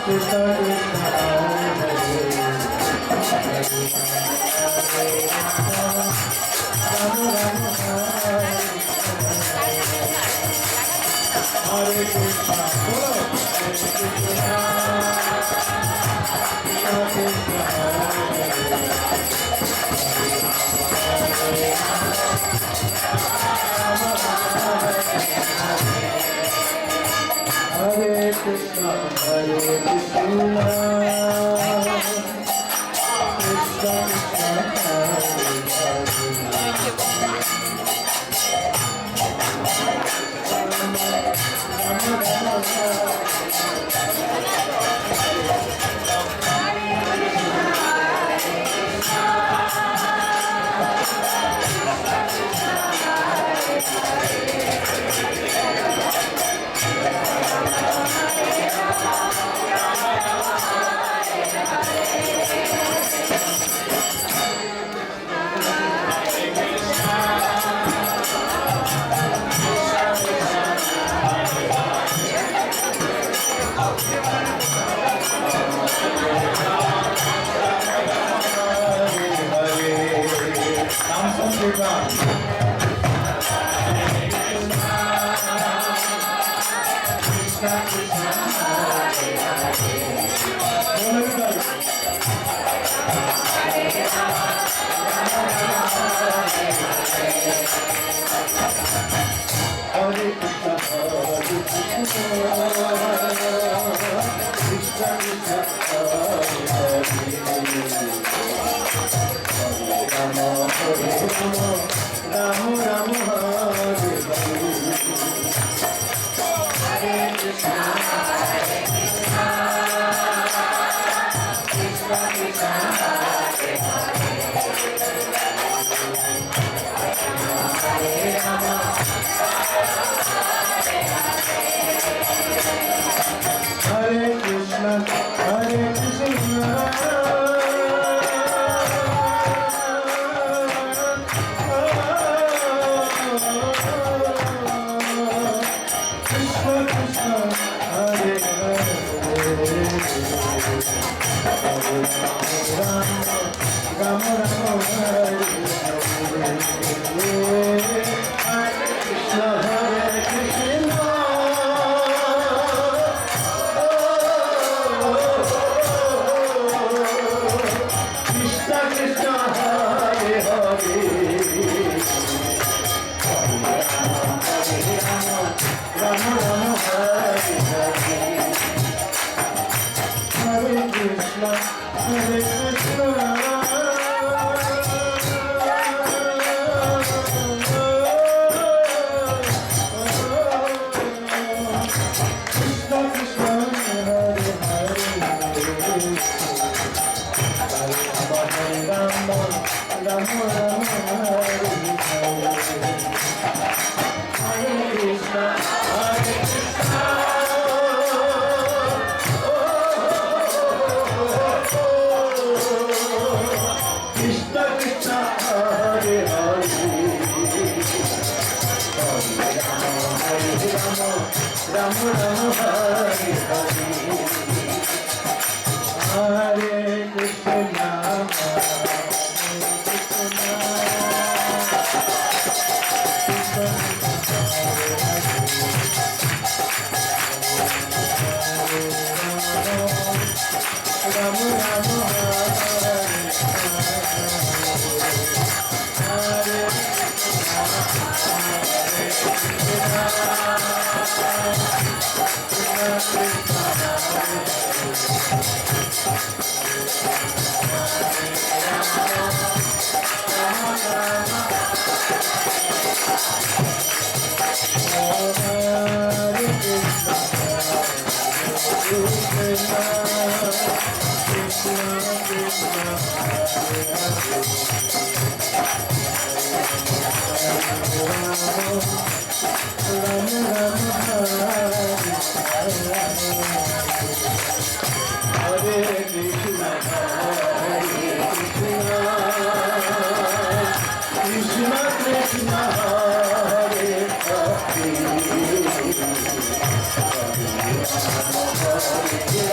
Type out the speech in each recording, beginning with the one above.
Hare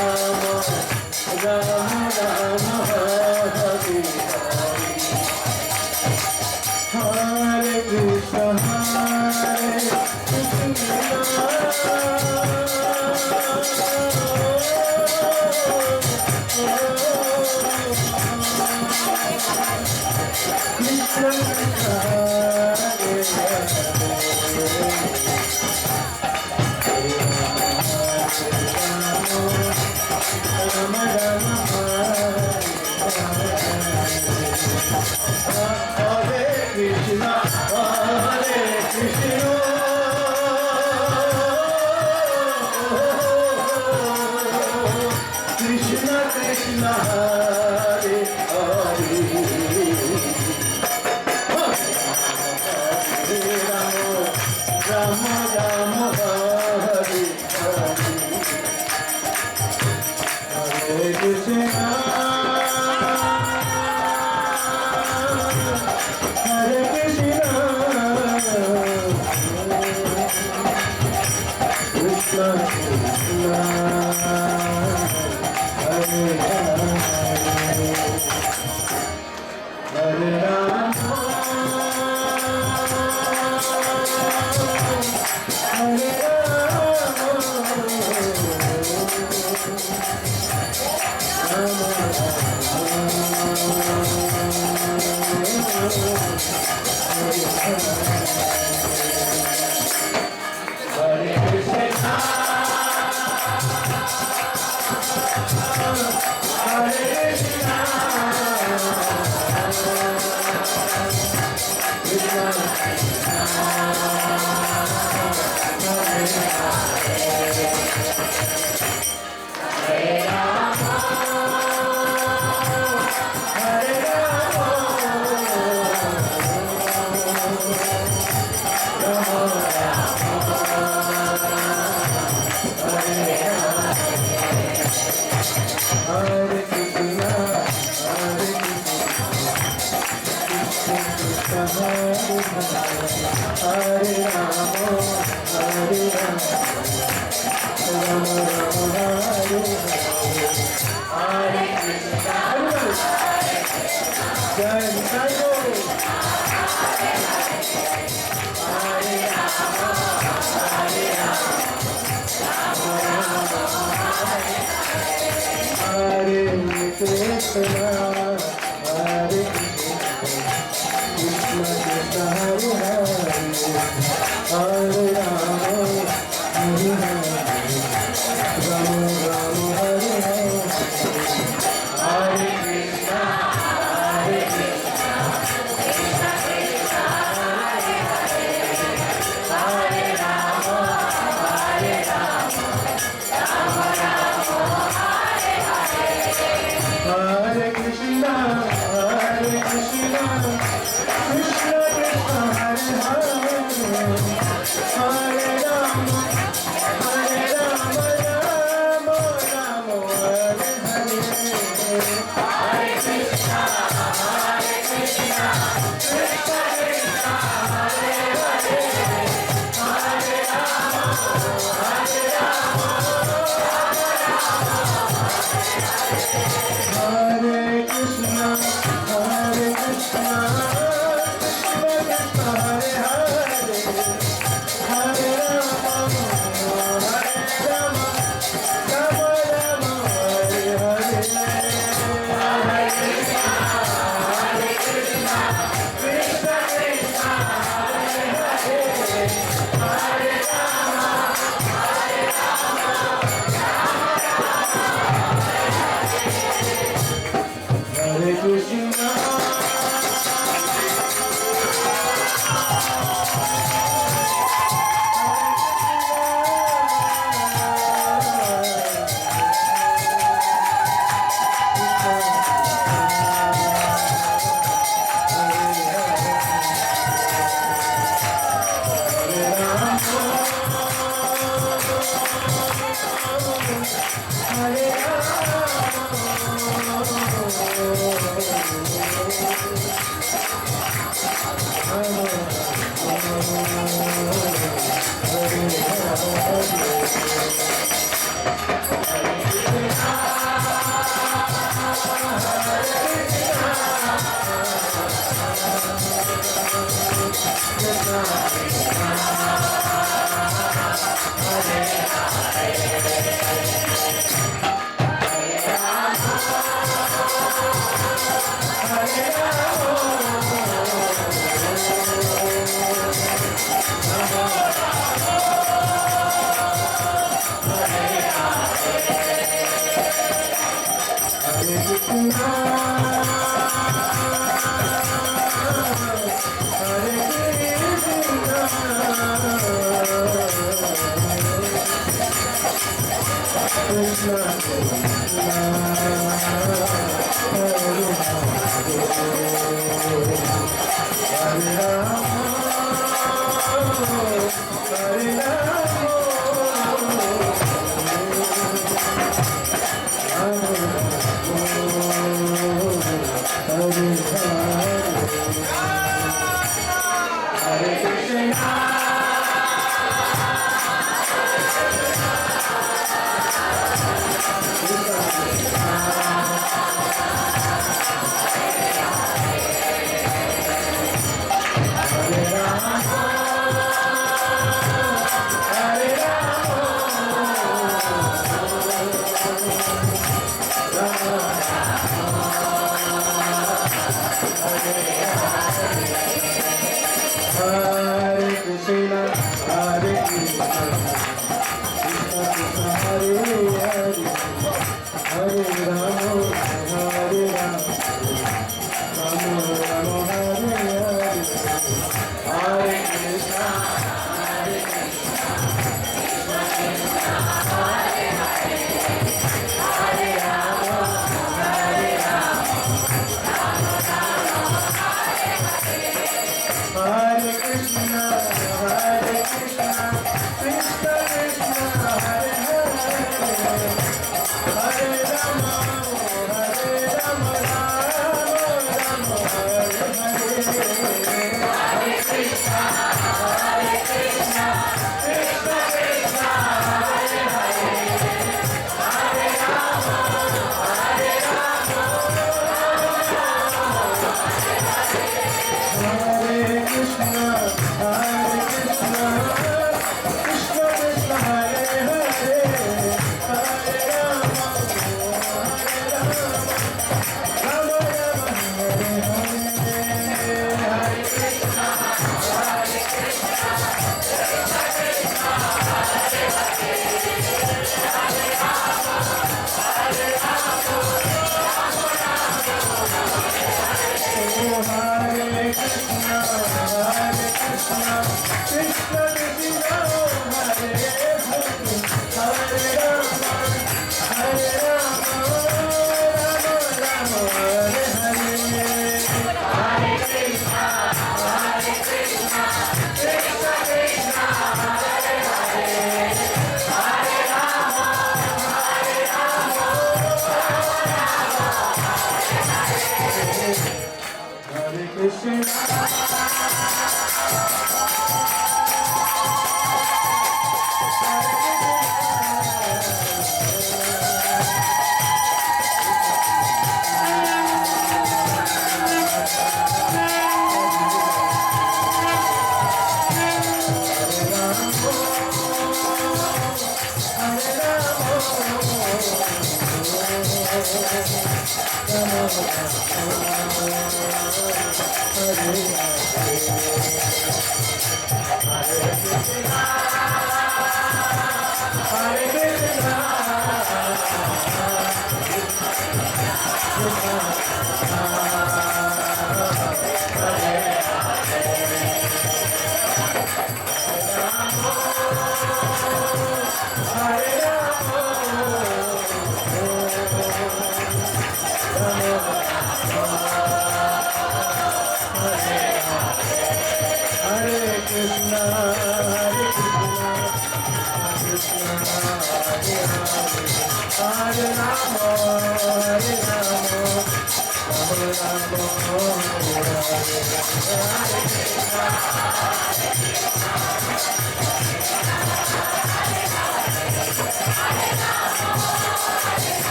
Rama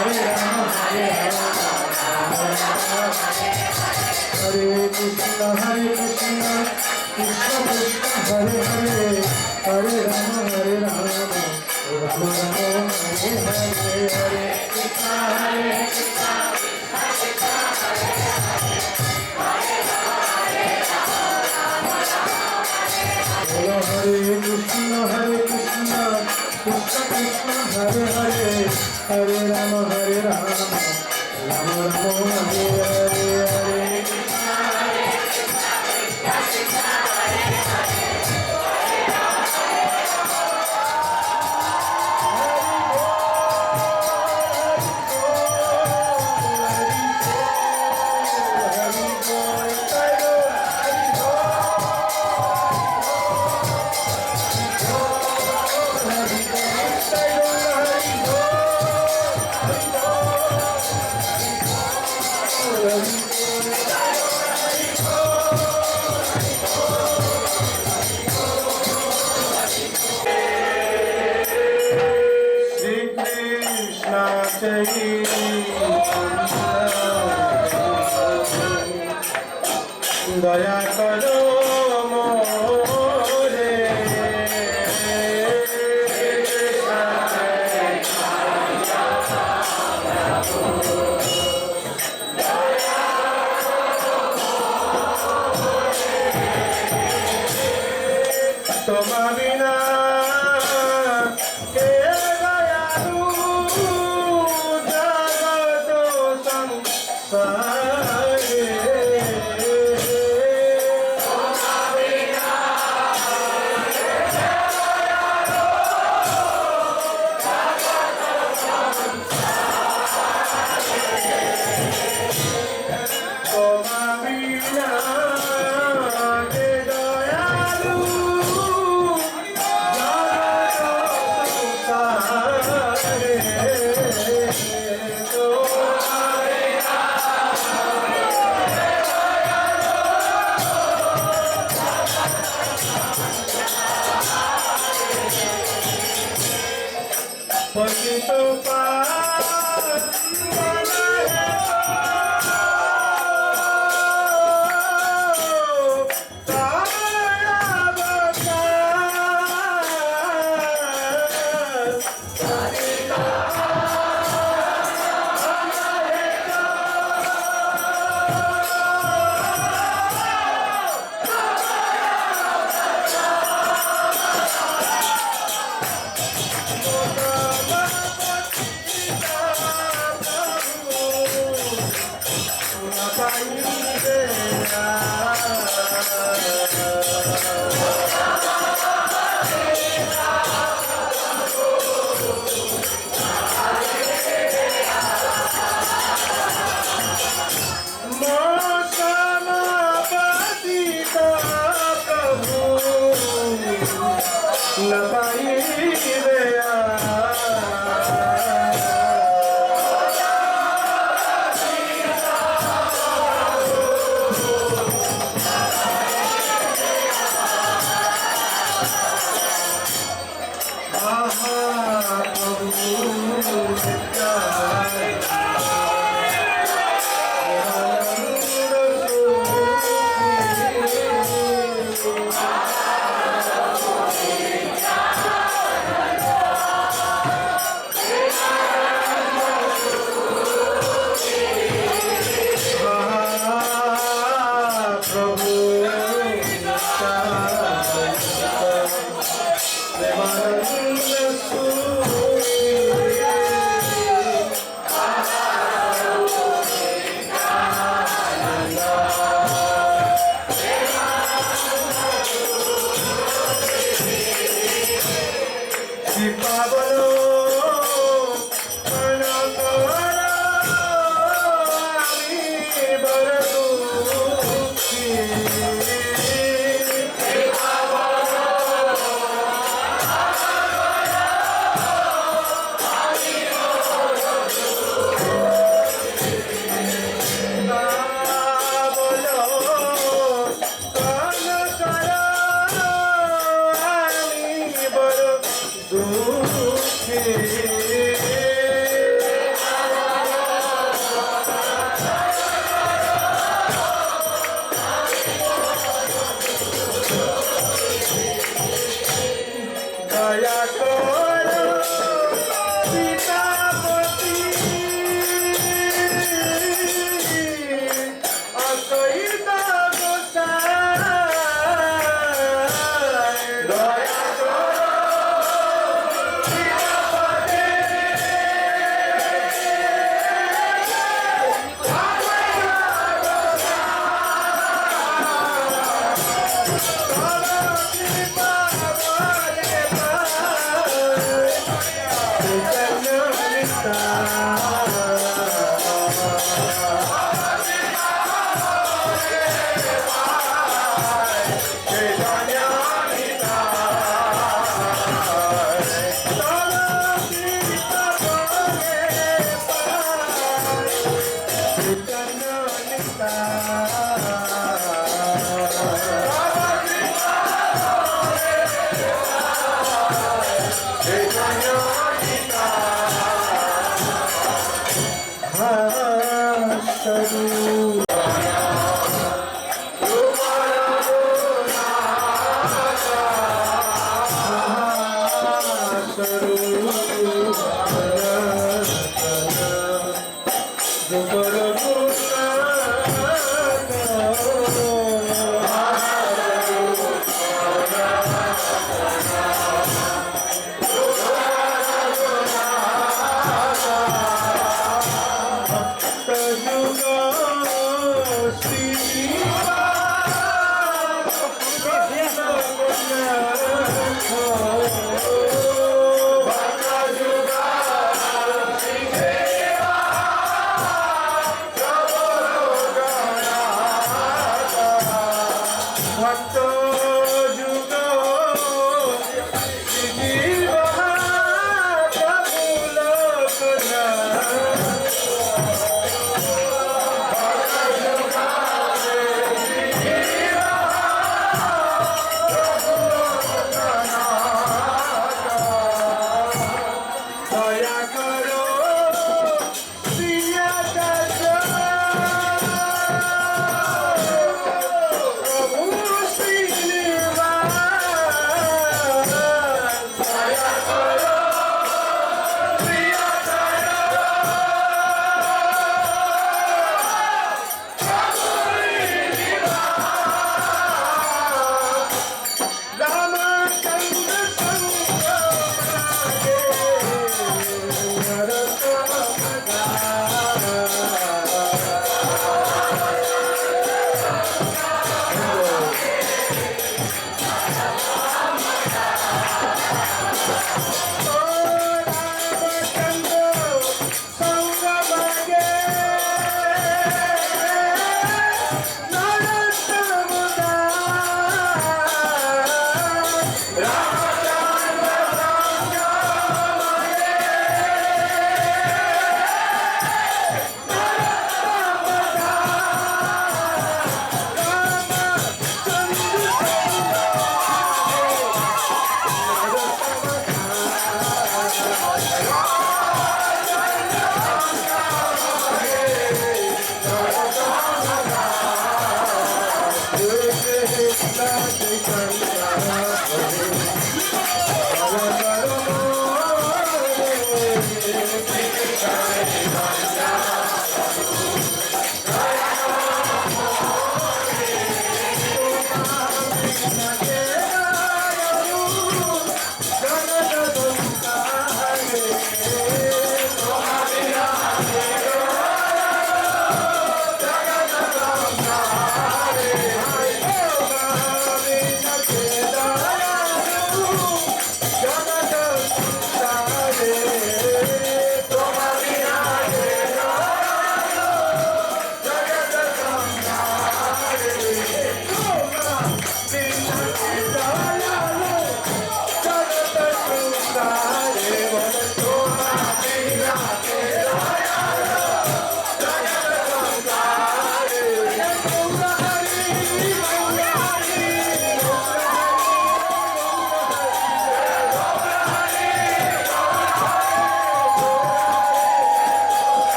Hare Rama, Hare Rama. দয়া করো মোরে তোমা বিনা কে দয়ালু জগত সংসারে পতিত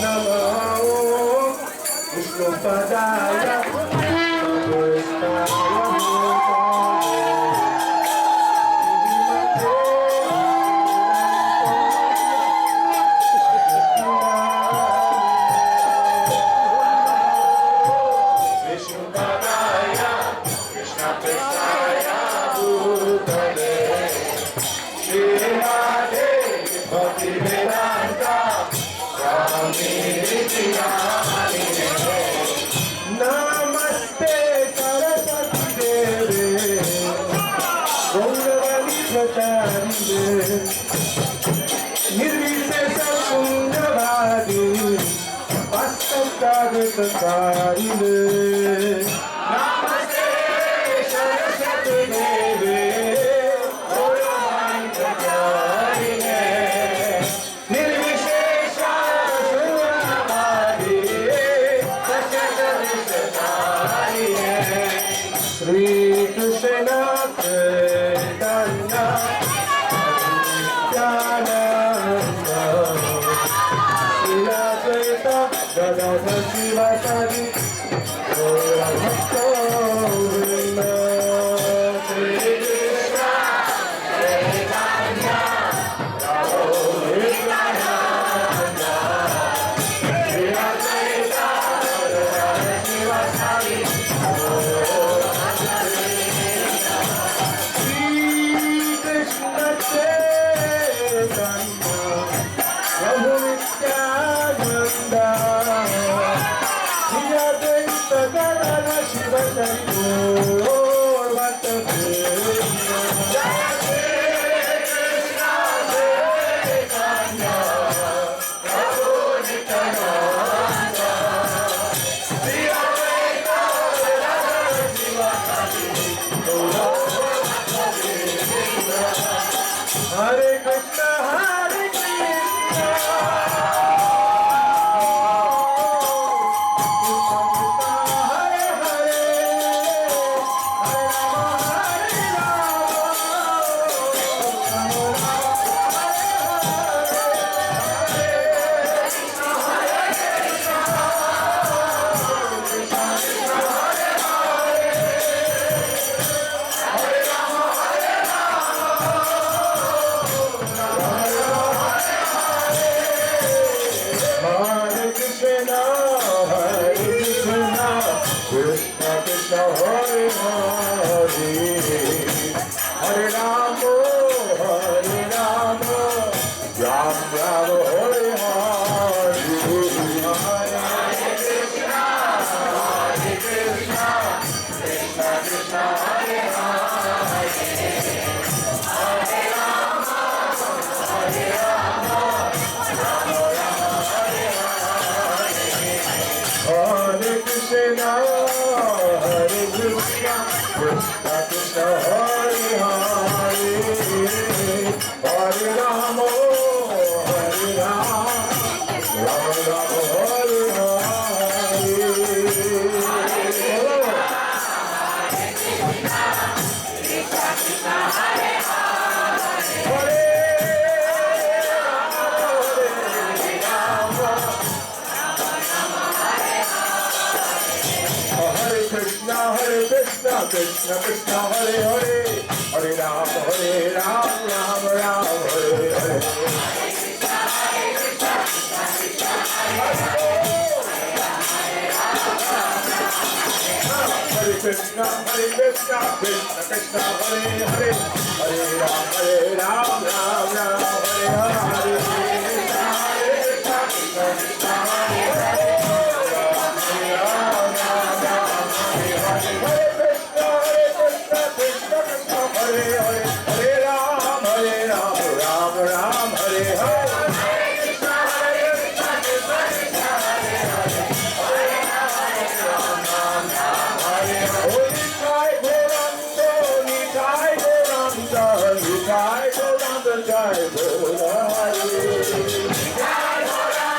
Namo Vishnu Padaya संसारिणे नमस्ते सरस्वती देवे गौरवांतकारिणे निर्विशेषा शून्यवादी सच्चिदानंदकारिणे Shri Krishna Chaitanya Gadadhar Shivasari Gaura Bhakta Vrinda Shri Krishna Chaitanya Prabhu Nityananda Shri Advaita Gadadhar Shivasari Gaura Bhakta Vrinda Shri Krishna Chaitanya Prabhu Nityananda Hare Krishna, Hare Krishna, Hare Hare, Hare Rama, Hare Rama, Rama Rama, Hare Krishna, Hare Krishna, Krishna Krishna, Hare Hare, Hare Rama, Hare Hare Krishna, Krishna Krishna, Hare Hare, Hare Rama, Ram Ram, Hare Hare, Hare Krishna, Krishna Krishna, Hare Hare, Hare Rama, Hare Krishna, Hare Krishna, Krishna Krishna, Hare Hare, Hare Rama, Rama Rama, Hare Hare Krishna, Krishna Krishna, Hare Hare, Hare Ram, Ram Ram, Hare Hare. Hare Krishna, Krishna Krishna, Hare Hare, Hare Ram, Ram Ram, Hare Hare. Jai Bhola Hari, Jai Bhola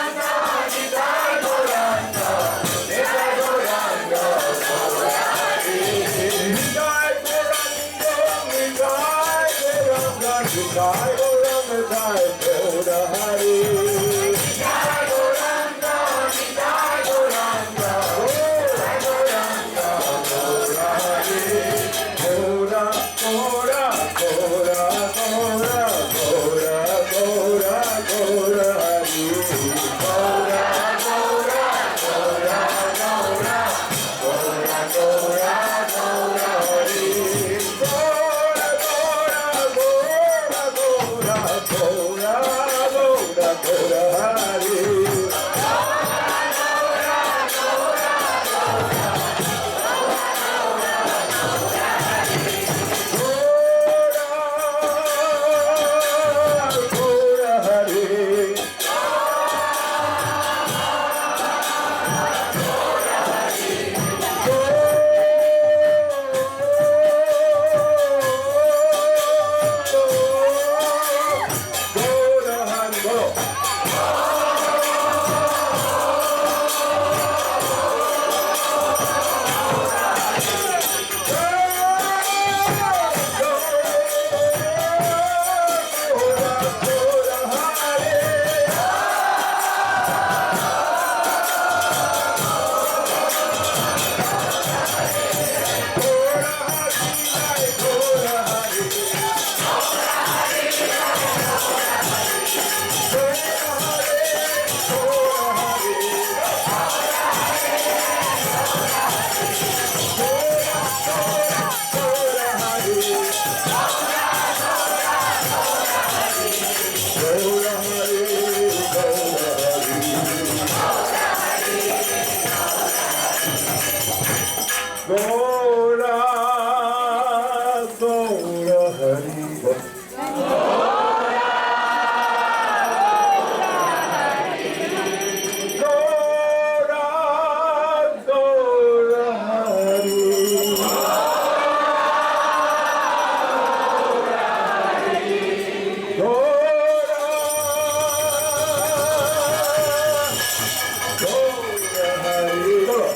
Gora, Gora Hari Bol. Gora, Gora Hari. Gora, Gora Hari Bol.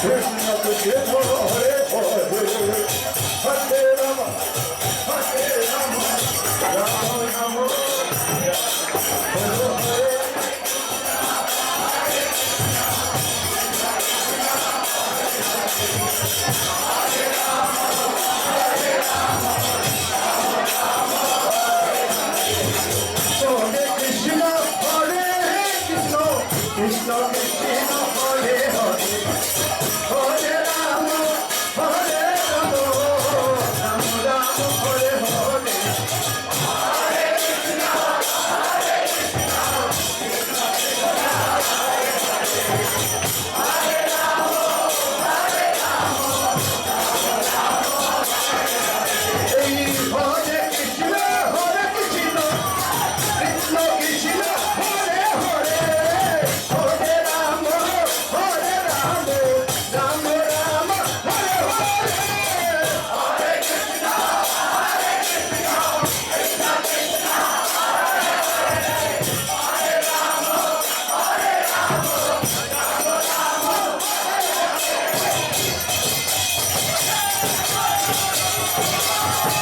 Krishna Krishna Hare Hare Hare Rama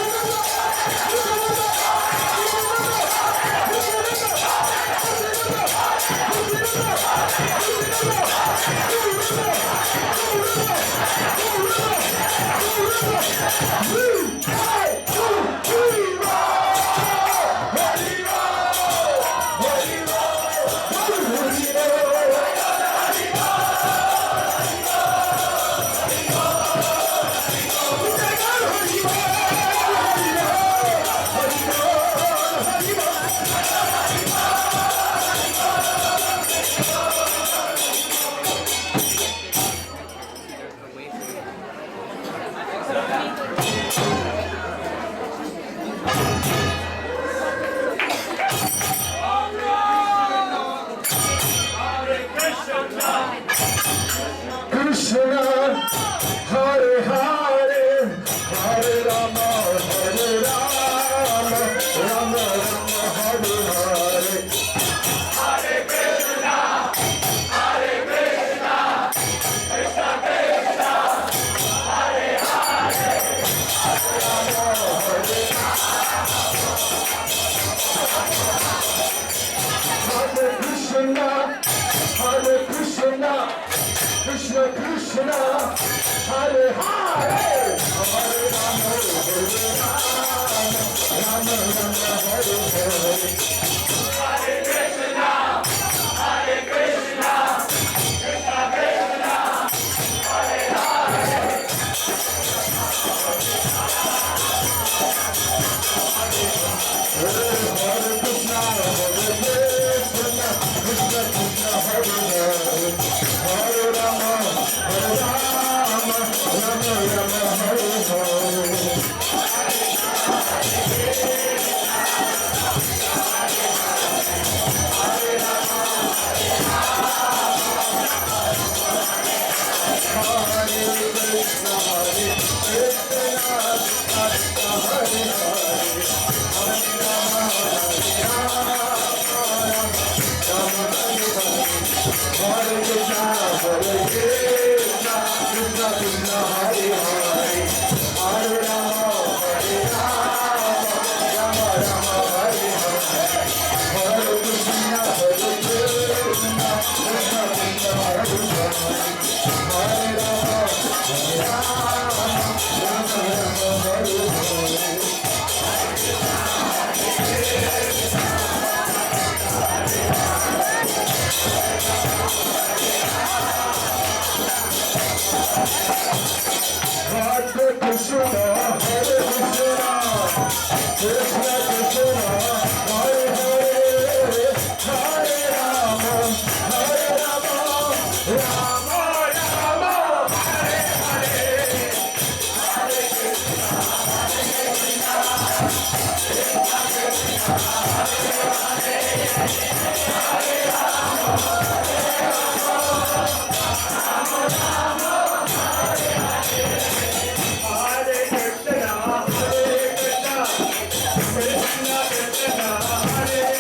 Rama Rama Hare Hare Krishna Krishna Hare Hare Hare Rama Hare Rama Rama Rama Hare Hare Hare Krishna Hare Rama Hare Rama Hey Hare Krishna Krishna Krishna Hare Hare Hare Rama Hare Rama Rama Rama Hare Hare Hare Krishna Krishna Krishna Hare Rama Hare Rama Rama Rama Krishna Hare Hare Hare Rama Hare Rama Rama Rama Hare Hare Hare Krishna Hare Krishna Krishna Krishna Hare Hare Rama Hare Hare Krishna Hare Krishna Krishna Krishna Hare Hare Hare Rama Hare Rama Rama Rama Hare Hare Hare Krishna Hare Krishna Krishna Krishna Hare Hare Hare Krishna Hare Krishna Krishna Krishna Hare Hare Hare Rama Hare Rama Rama Rama Hare Hare Hare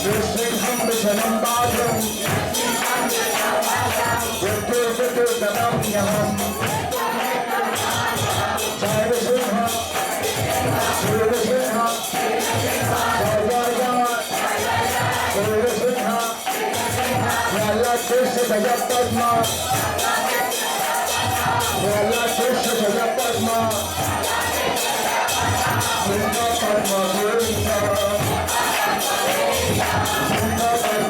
This thing from the Krishna Jaya Padma Vrinda Padma Vrinda Vrinda Padma Vrinda Namaste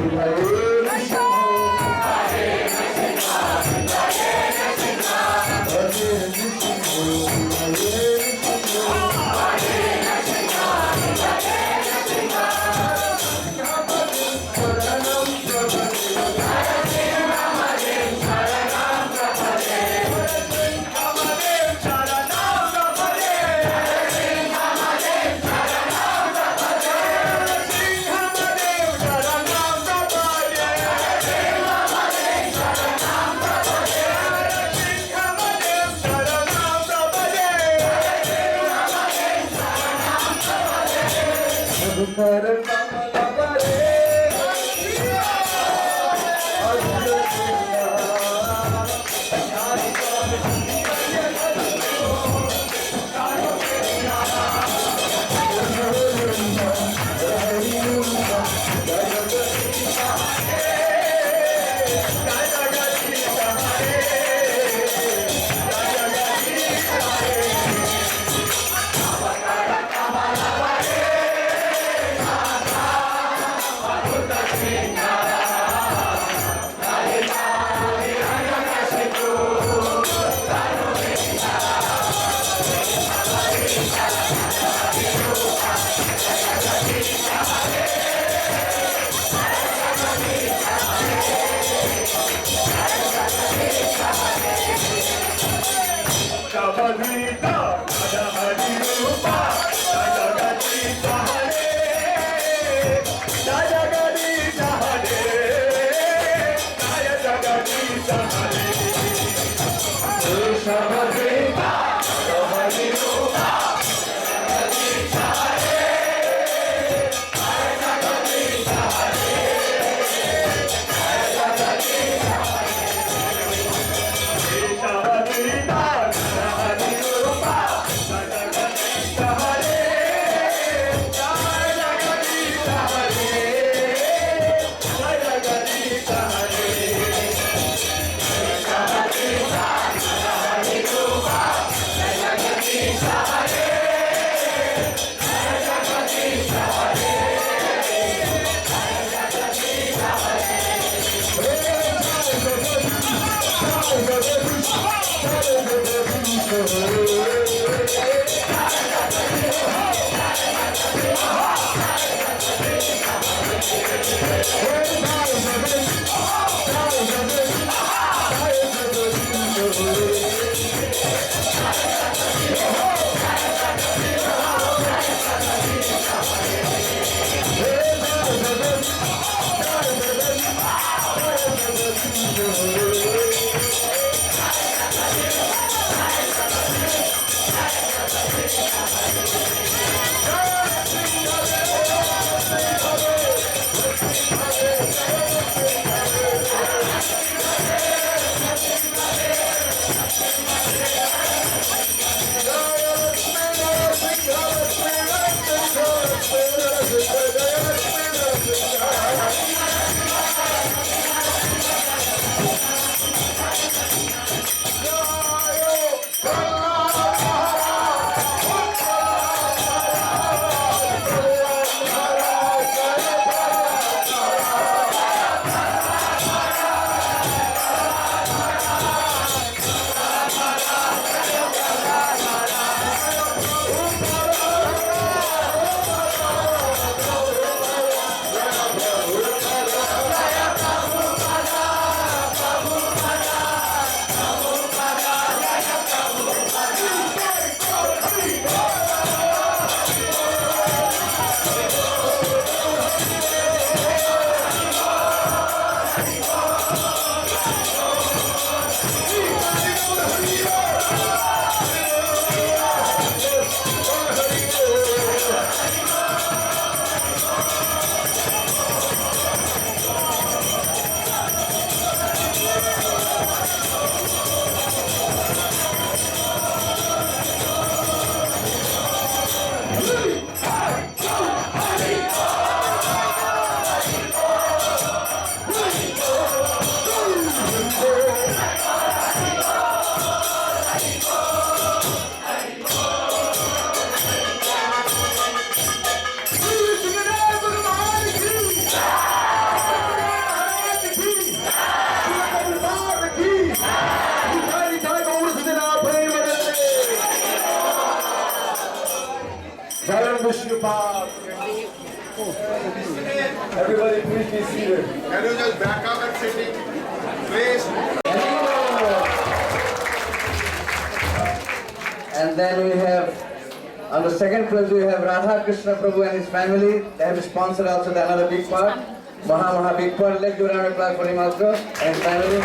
Narasimhaya Everybody please be seated. Can you just back up and sit, please? And then we have, on the second place, we have Radha Krishna Prabhu and his family. They have sponsored also the another big part. Maha big part. Let's give a round of applause for him also and his family.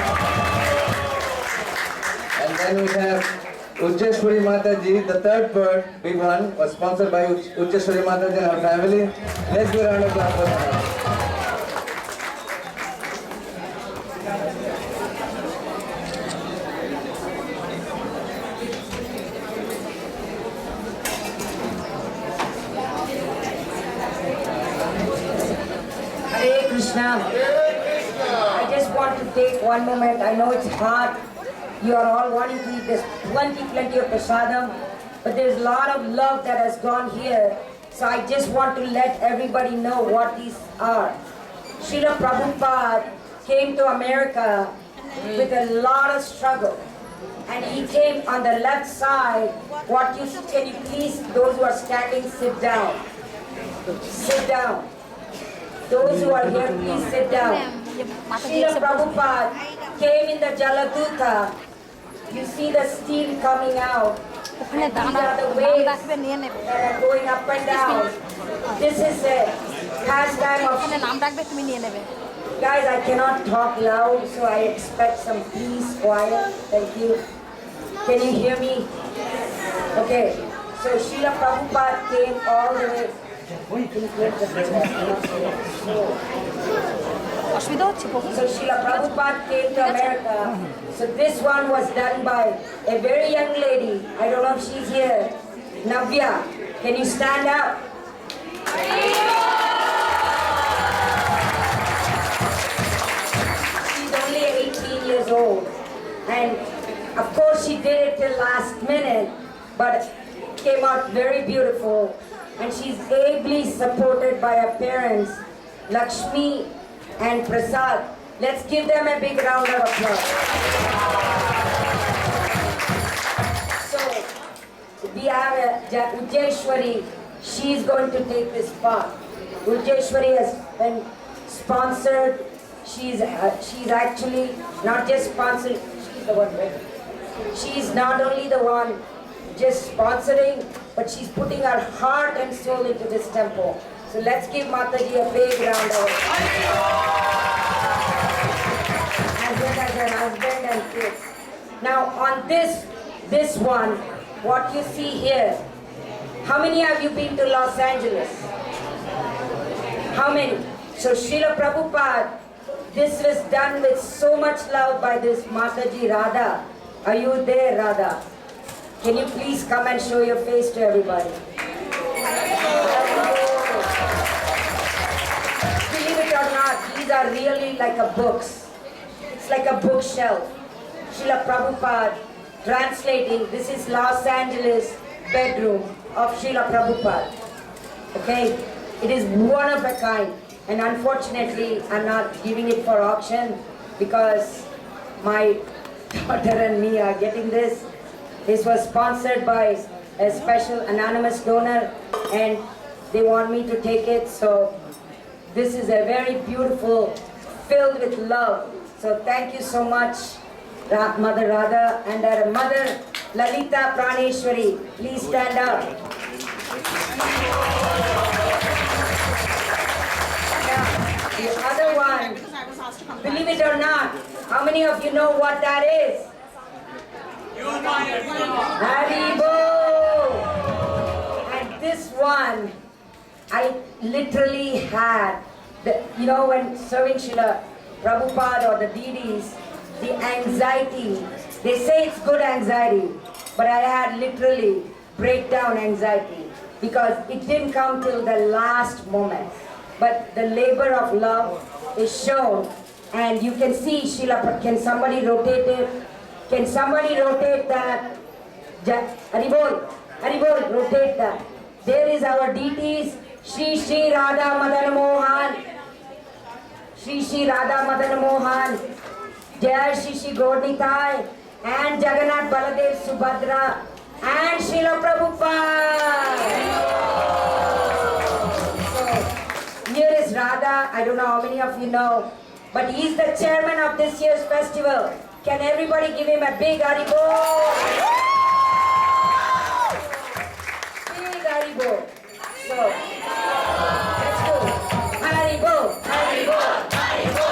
And then we have Ujjeshwari Mataji, the third part, big one, was sponsored by Ujjeshwari Mataji and her family. Let's give a round of applause for her. Hare Krishna. I just want to take one moment. I know it's hard. You are all wanting to eat. There's plenty of prasadam. But there's a lot of love that has gone here. So I just want to let everybody know what these are. Srila Prabhupada came to America with a lot of struggle. And he came on the left side. Can you please, those who are standing, sit down. Sit down. Those who are here, please sit down. Srila Prabhupada came in the Jaladuta. You see the steel coming out. And these are the waves that are going up and down. This is a pastime of... Guys, I cannot talk loud, so I expect some peace, quiet. Thank you. Can you hear me? Okay. So Srila Prabhupada came all the way. So Srila Prabhupada came to America. So this one was done by a very young lady. I don't know if she's here. Navya, can you stand up? She's only 18 years old. And of course she did it till last minute, but came out very beautiful. And she's ably supported by her parents, Lakshmi and Prasad. Let's give them a big round of applause. So, we have Ujjeshwari. She's going to take this part. Ujjeshwari has been sponsored. She's actually not just sponsored, she's the one, right? She's not only the one just sponsoring, but she's putting her heart and soul into this temple. So let's give Mataji a big round of applause. As well as her husband and kids. Now on this one, what you see here, how many have you been to Los Angeles? How many? So Srila Prabhupada, this was done with so much love by this Mataji Radha. Are you there, Radha? Can you please come and show your face to everybody? Believe it or not, these are really like a books. It's like a bookshelf. Srila Prabhupada translating. This is Los Angeles bedroom of Srila Prabhupada. Okay? It is one of a kind. And unfortunately, I'm not giving it for auction because my daughter and me are getting this. This was sponsored by a special anonymous donor and they want me to take it. So this is a very beautiful, filled with love. So thank you so much, Mother Radha and our mother, Lalita Praneshwari. Please stand up. Now, the other one, believe it or not, how many of you know what that is? Haribo! And this one, I literally had, when serving Srila Prabhupada or the deities, the anxiety, they say it's good anxiety, but I had literally breakdown anxiety because it didn't come till the last moment. But the labor of love is shown, and you can see Srila, can somebody rotate it? Can somebody rotate that? Haribol, rotate that. There is our deities, Shri Shri Radha Madan Mohan, Shri Shri Radha Madan Mohan, Jai Shri Shri Gaurnitai, and Jagannath Baladev Subhadra, and Srila Prabhupada. So, is Radha. I don't know how many of you know, but he's the chairman of this year's festival. Can everybody give him a big Haribo? Big Haribo. So, let's go. Haribo, Haribo, Haribo,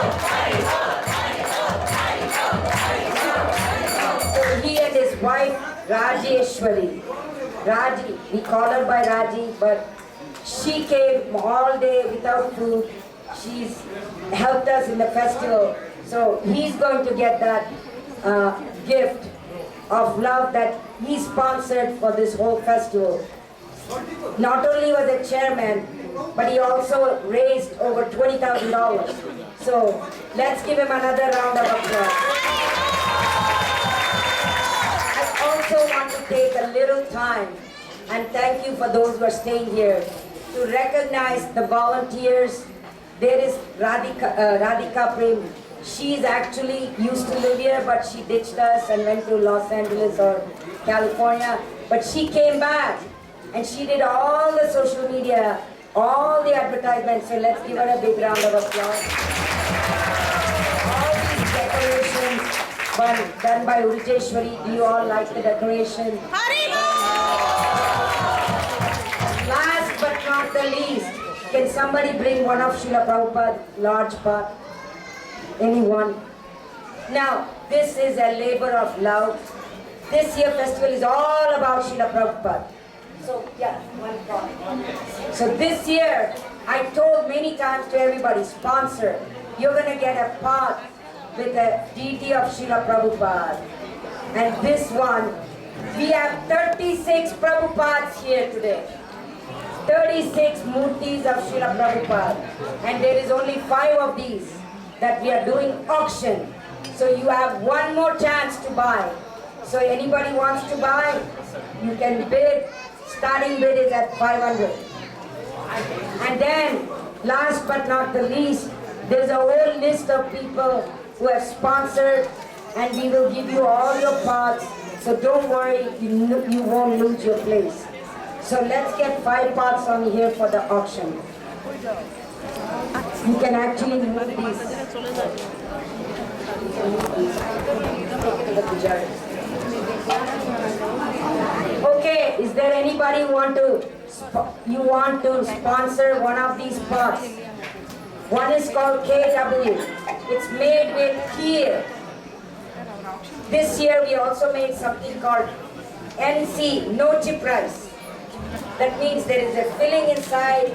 Haribo, Haribo. So he and his wife, Rajeshwari. Raji, we call her by Raji, but she came all day without food. She's helped us in the festival. So he's going to get that gift of love that he sponsored for this whole festival. Not only was a chairman, but he also raised over $20,000. So let's give him another round of applause. I also want to take a little time and thank you for those who are staying here to recognize the volunteers. There is Radhika Prem. She's actually used to live here, but she ditched us and went to Los Angeles or California. But she came back and she did all the social media, all the advertisements. So let's give her a big round of applause. All these decorations done by Urjeshwari. Do you all like the decoration? Last but not the least, can somebody bring one of Srila Prabhupada's large pot? Anyone? Now, this is a labor of love. This year festival is all about Srila Prabhupada. So, yeah, one pot. So this year, I told many times to everybody, sponsor, you're going to get a pot with a deity of Srila Prabhupada. And this one, we have 36 Prabhupads here today. 36 murtis of Srila Prabhupada. And there is only 5 of these that we are doing auction. So you have one more chance to buy. So anybody wants to buy, you can bid. Starting bid is at 500. And then, last but not the least, there's a whole list of people who have sponsored, and we will give you all your pots. So don't worry, you won't lose your place. So let's get 5 pots on here for the auction. You can actually move these. Okay, is there anybody who want to sponsor one of these pots? One is called KW. It's made with kheer. This year we also made something called NC, no chip rice. That means there is a filling inside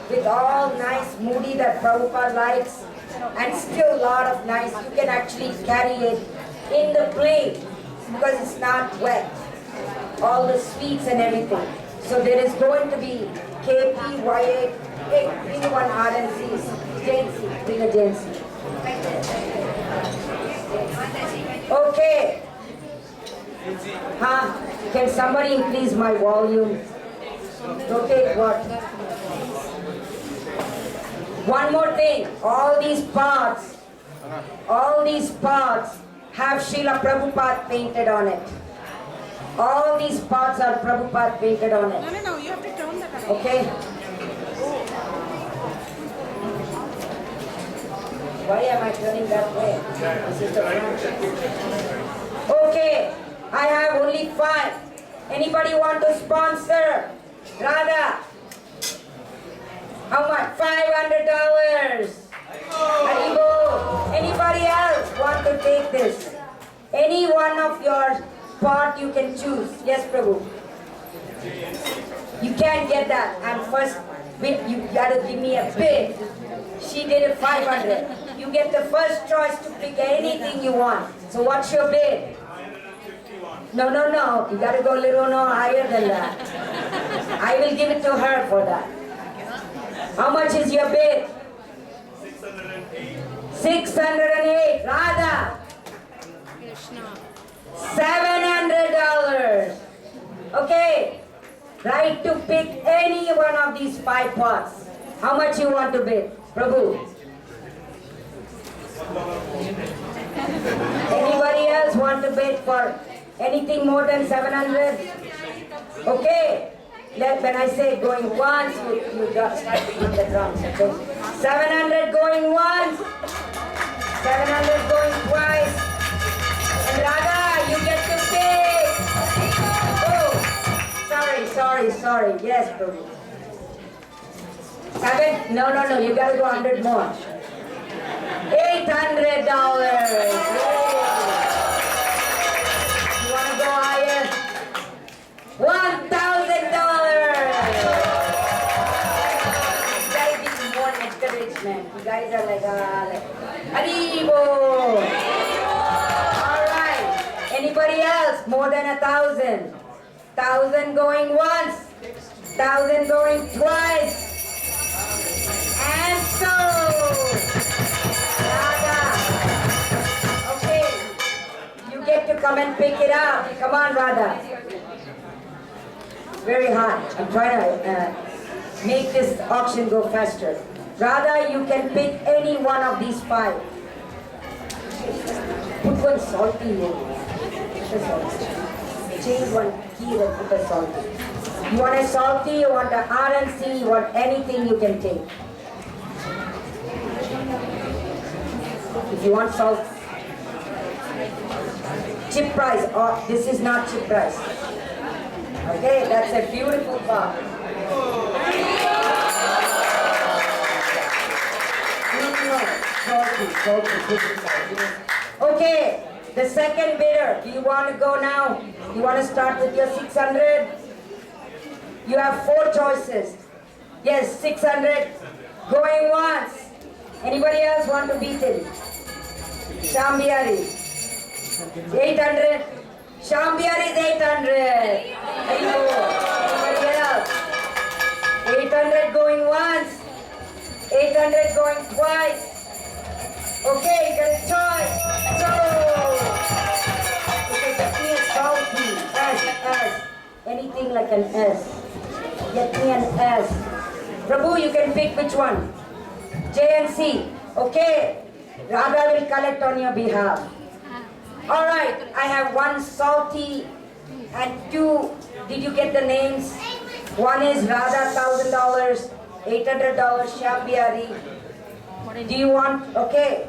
with all nice moody that Prabhupada likes and still a lot of nice. You can actually carry it in the plate because it's not wet. All the sweets and everything. So there is going to be KP, YA, bring one RNCs, Jancy, bring a Jancy. Okay. Can somebody increase my volume? Rotate what? One more thing. All these pots have Srila Prabhupada painted on it. All these pots are Prabhupada painted on it. No, you have to turn that around. Okay? Why am I turning that way? This is the front. Okay, I have only 5. Anybody want to sponsor? Radha? How much? $500. Haribo. Anybody else want to take this? Any one of your pot you can choose. Yes, Prabhu. You can't get that. I'm first. You gotta give me a bid. She did a 500. You get the first choice to pick anything you want. So what's your bid? No. You gotta go a little higher than that. I will give it to her for that. How much is your bid? 608. Radha. $700. Okay. Right to pick any one of these 5 pots. How much you want to bid? Prabhu. Anybody else want to bid for anything more than 700? Okay. When I say going once, you got start beating the drums. Okay? 700 going once. 700 going twice. And Radha, you get to pick. Oh, sorry. Yes, Prabhu. 7? No. You gotta go 100 more. $800. You wanna go higher? $1,000. You guys need more encouragement. You guys are like Haribo. All right. Anybody else? More than 1,000? 1,000 going once. 1,000 going twice. And so. Okay, you get to come and pick it up. Come on, Radha. Very hot. I'm trying to make this auction go faster. Radha, you can pick any one of these 5. Put one salty in. Change one key and put a salty. You want a salty, you want a RNC, you want anything you can take. If you want salt, chip price, oh, this is not chip price. Okay, that's a beautiful bar. Salty. Okay, the second bidder, do you want to go now? You want to start with your 600? You have 4 choices. Yes, 600, going once. Anybody else want to beat it? Shambiari. 800. Shambiari is 800. Anybody else? 800 going once. 800 going twice. Okay, you got a choice. So. Okay, get me a salty. S. Anything like an S. Get me an S. Prabhu, you can pick which one. J and C. Okay. Radha will collect on your behalf. Alright, I have 1 salty and 2. Did you get the names? One is Radha, $1,000, $800, Shambiari. Do you want, okay.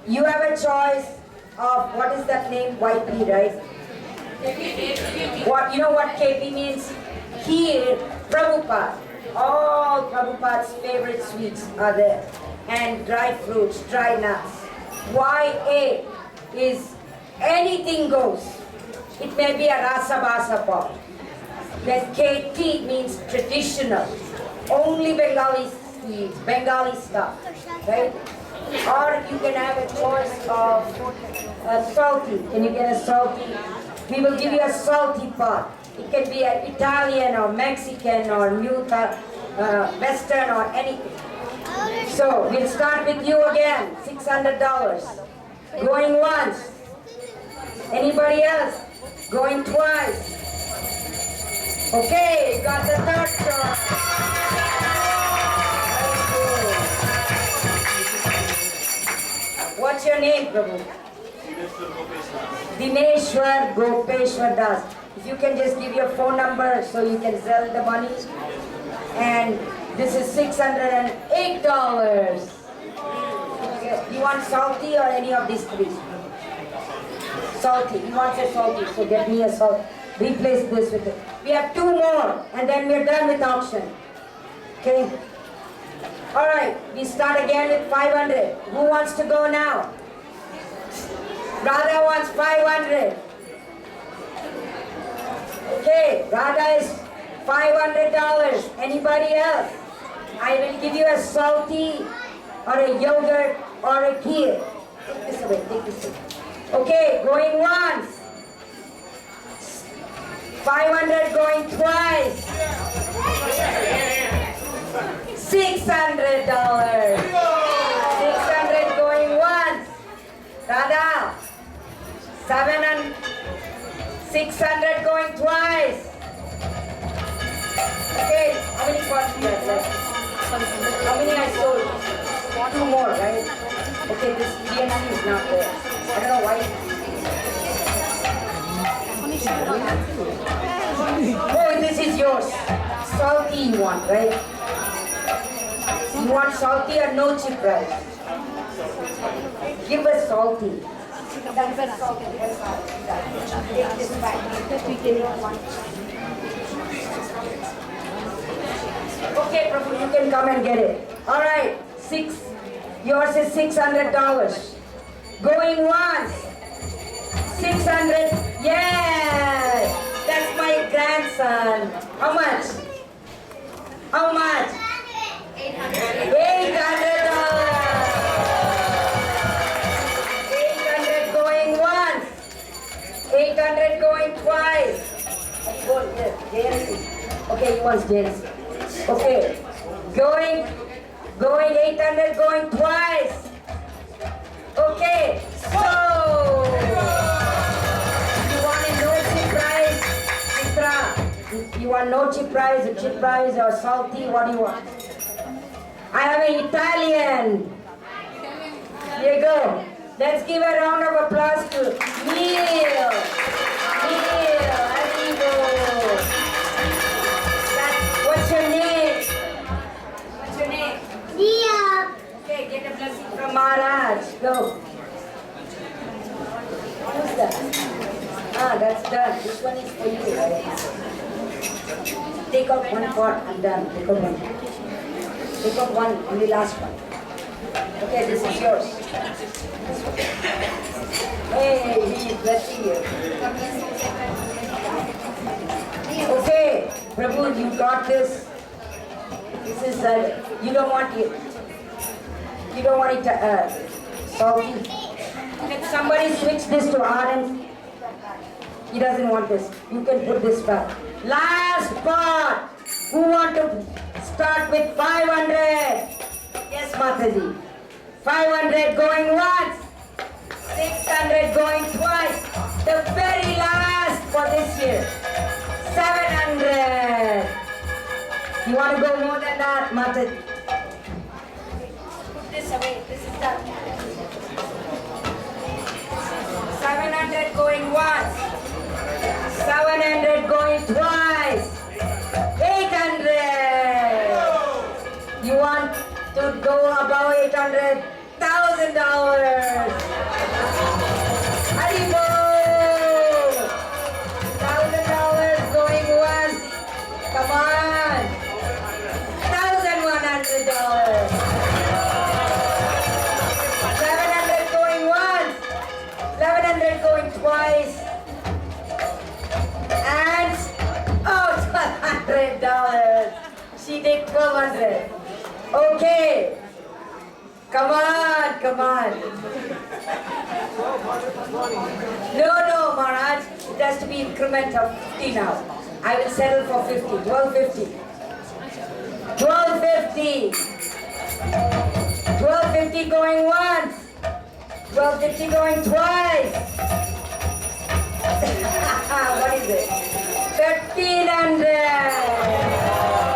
You have a choice of, what is that name? YP, right? What, you know what KP means? Here, Prabhupada. All Prabhupada's favorite sweets are there. And dry fruits, dry nuts. YA is anything goes. It may be a rasa basa pot. Then KT means traditional. Only Bengali sweets, Bengali stuff, right? Or you can have a choice of salty. Can you get a salty? We will give you a salty pot. It can be an Italian or Mexican or Western or anything. So we'll start with you again, $600. Going once. Anybody else? Going twice. Okay, got the third choice. What's your name, Prabhu? Dineshwar Gopeshwar Das. If you can just give your phone number so you can sell the money. And this is $608. Okay. You want salty or any of these 3? Salty. He wants a salty, so get me a salty. Replace this with it. We have 2 more, and then we're done with auction. Okay? Alright, we start again with 500. Who wants to go now? Radha wants 500. Okay, Radha is $500. Anybody else? I will give you a salty or a yogurt or a kheer. Take this away, take this away. Okay, going once. 500 going twice. $600. 600 going once. Radha. 600 going twice. Okay, how many pots do you have left? How many I sold? 2 more, right? Okay, this DNC is not there. I don't know why. Oh, this is yours. salty you want, right? You want salty or no chip rice? Give us salty. That's salty. That's all. Take this back. Okay, Prabhu, you can come and get it. All right, yours is $600. Going once. 600. Yes, that's my grandson. How much? How much? $800. $800 going once. 800 going twice. Okay, he wants JNC. Okay, going 800 going twice. Okay, so you want a no chip rice, Chitra? You want no chip rice, a chip rice or salty? What do you want? I have an Italian. Here you go. Let's give a round of applause to Neil. Arrivo. What's your name? What's your name? Dia. Okay, get a blessing from Maharaj. Go. Who's that? Ah, that's done. This one is for you, right? Take out one pot. I'm done. Take out one. Take out one, only last one. Okay, this is yours. Hey, he is blessing you. Okay, Prabhu, you got this. This is you don't want it. You don't want it salty. Can somebody switch this to Anand? He doesn't want this. You can put this back. Last part. Who want to start with 500? Yes, Mataji. 500 going once. 600 going twice. The very last for this year. 700. You want to go more than that, Mataji? Put this away. This is done. 700 going once. 700 going twice. 800. You want to go above $800,000. Haribo. $1,000 going once. Come on. $1,100. 700 going once. 1,100 going twice. And $1,200. She did 1,200. Okay. Come on, come on. No, Maharaj. It has to be increment of 50 now. I will settle for 50. 1250. 1250. 1250 going once. 1250 going twice. What is it? 1,300.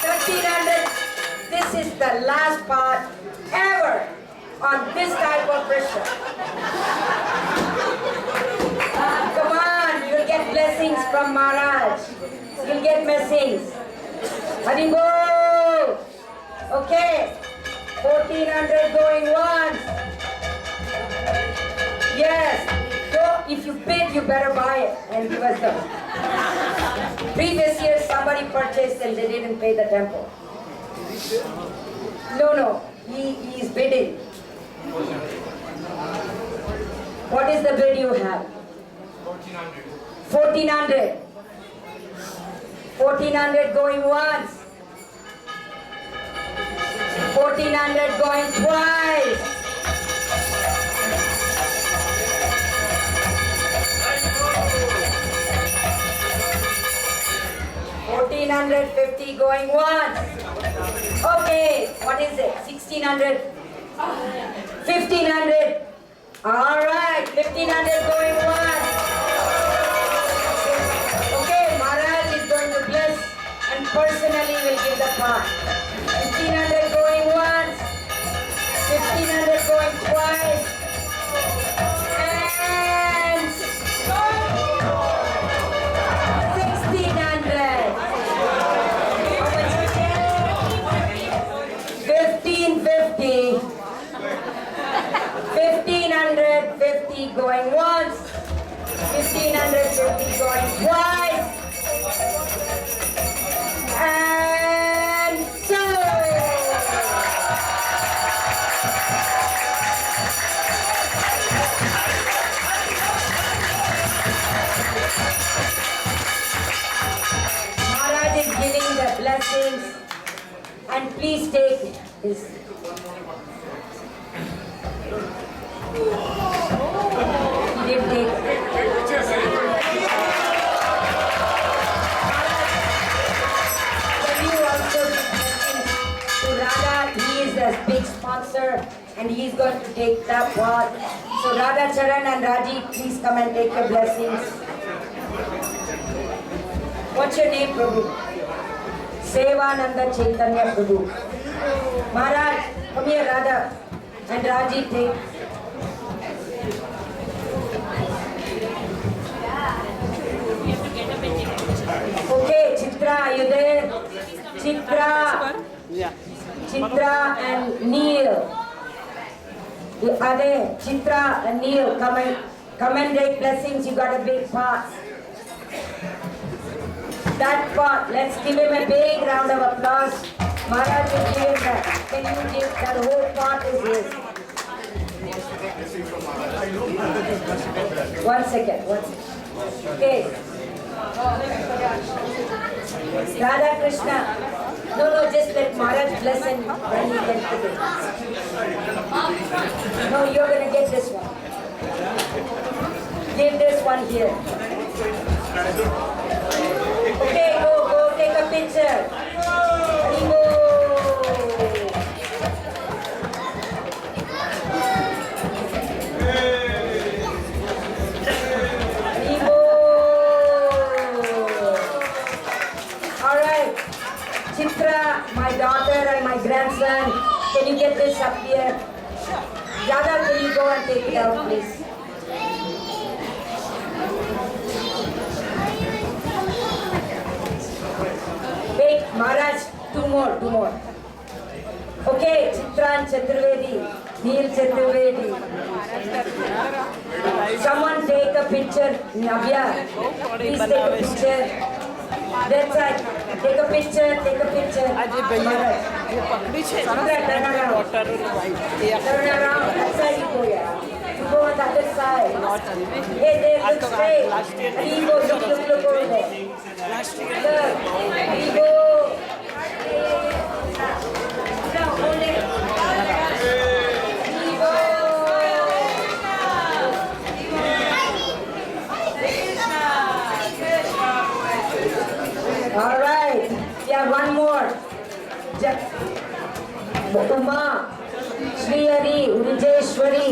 1,300. This is the last part ever on this type of pressure. Come on, you'll get blessings from Maharaj. You'll get blessings. Haribo. Okay. 1,400 going once. Yes. So if you bid, you better buy it and give us them. Previous year, somebody purchased and they didn't pay the temple. No. He is bidding. What is the bid you have? 1,400. 1,400. 1,400 going once. 1,400 going twice. 1,450 going once. Okay, what is it? 1,600? 1,500? Alright, 1,500 going once. Okay, Maharaj is going to bless and personally will give the part. 1,500 going once. 1,500 going twice. And 1,600. 150 going twice. And so. Maharaj is giving the blessings, and please take this. He didn't take it. Can you also give blessings to Radha? He is the big sponsor, and he is going to take that part. So Radha Charan and Raji, please come and take your blessings. What's your name, Prabhu? Sevananda Chaitanya Prabhu. Maharaj, come here, Radha. And Raji, take. Okay, Chitra, are you there? Chitra. Chitra and Neil. Are they? Chitra and Neil, come and take blessings. You got a big part. That part, let's give him a big round of applause. Maharaj will give him that. Can you give that whole part is his? 1 second. Okay. Radha Krishna. No, just let Maharaj bless and then you can take it. No, you're gonna get this one. Give this one here. Okay, go take a picture. Haribo. Haribo. All right, Chitra, my daughter and my grandson, can you get this up here? Yada, can you go and take it out, please? Wait, Maharaj, two more. Okay, Chitran Chaturvedi, Neil Chaturvedi. Someone take a picture, Navya. Please take a picture. That's right. Take a picture. Maharaj. Chandra, turn around. Turn around. That side you go, yeah. You go on the other side. Hey, there, look straight. Haribo, look over there. Look, Haribo. Now, hold it. Haribo. All right. Yeah, one more. Uma, Sri Hari, Vijayeshwari.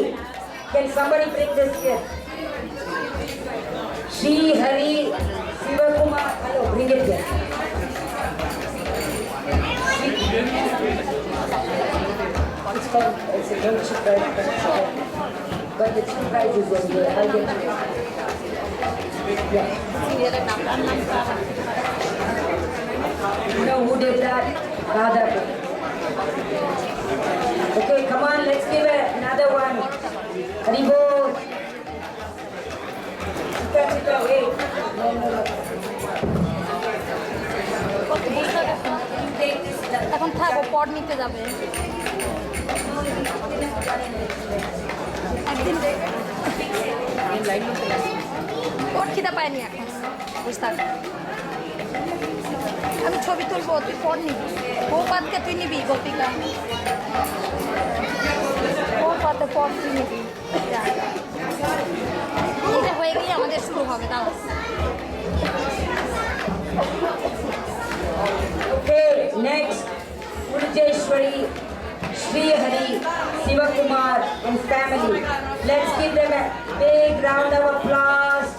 Can somebody bring this here? Sri Hari, Sivakumar. Hello, bring it here. It's called, it's a don't surprise, but the surprise is in here. I'll get you. Yeah. You know who did that? Radha. Okay, come on, let's give another one. Haribo. Chitra, wait. No. এখন থাকো পট নিতে যাবে একদিন পট খিদা পায়নি এখন বুঝতে পারছি। আমি ছবি তুলবো তুই পট নিবি বৌপাতকে তুই নিবি গোপিকা বৌপাতে পট তুই নিবি এটা হয়ে গেলে আমাদের শুরু হবে দাঁড়া Okay, next, Vijayeshwari, Sri Hari, Sivakumar and family. Let's give them a big round of applause.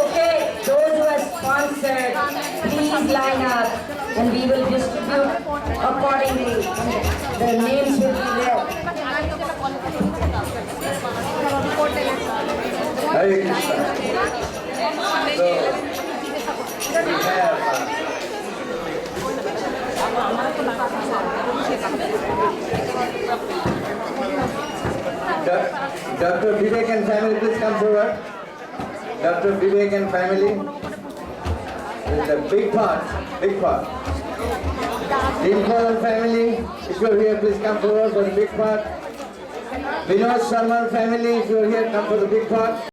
Okay, those who are sponsored, please line up and we will distribute accordingly. The names will be there. Hare Krishna. So, we have Dr. Vivek and family, please come forward. Dr. Vivek and family. This is a big part, big part. Dimple and family, if you are here, please come forward for the big part. Vinod Sharma family, if you are here, come for the big part.